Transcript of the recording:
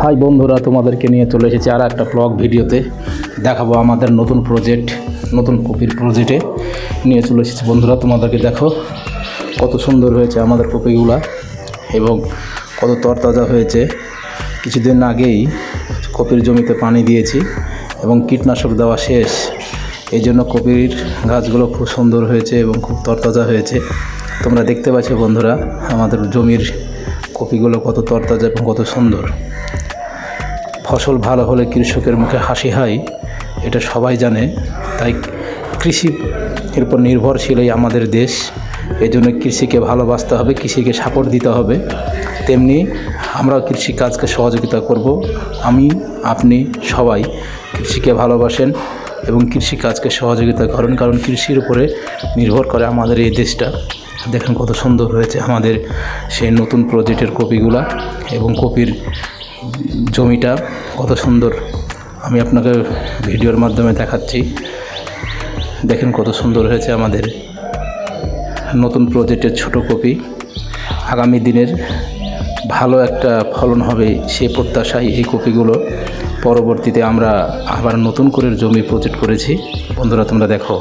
High বন্ধুরা, তোমাদেরকে নিয়ে চলে এসেছি আর একটা ব্লগ ভিডিওতে। দেখাবো আমাদের নতুন প্রজেক্ট, নতুন কপির প্রজেক্টে নিয়ে চলে এসেছি বন্ধুরা। তোমাদেরকে দেখো কত সুন্দর হয়েছে আমাদের কপিগুলা এবং কত তরতাজা হয়েছে। কিছুদিন আগেই কপির জমিতে পানি দিয়েছি এবং কীটনাশক দেওয়া শেষ, এই জন্য কপির গাছগুলো খুব সুন্দর হয়েছে এবং খুব তরতাজা হয়েছে। তোমরা দেখতে পাচ্ছ বন্ধুরা আমাদের জমির কপিগুলো কত তরতাজা এবং কত সুন্দর। ফসল ভালো হলে কৃষকের মুখে হাসি হয়, এটা সবাই জানে। তাই কৃষির উপর নির্ভরশীলই আমাদের দেশ। এই জন্য কৃষিকে ভালোবাসতে হবে, কৃষিকে সাপোর্ট দিতে হবে। তেমনি আমরাও কৃষিকাজকে সহযোগিতা করব। আমি, আপনি সবাই কৃষিকে ভালোবাসেন এবং কৃষিকাজকে সহযোগিতা করেন, কারণ কৃষির উপরে নির্ভর করে আমাদের এই দেশটা। দেখেন কত সুন্দর হয়েছে আমাদের সেই নতুন প্রজেক্টের কপিগুলা এবং কপির জমিটা কত সুন্দর। আমি আপনাকে ভিডিওর মাধ্যমে দেখাচ্ছি। দেখেন কত সুন্দর হয়েছে আমাদের নতুন প্রজেক্টের ছোট কপি। আগামী দিনের ভালো একটা ফলন হবে সেই প্রত্যাশায় এই কপিগুলো। পরবর্তীতে আমরা আবার নতুন করে জমি প্রজেক্ট করেছি বন্ধুরা, তোমরা দেখো।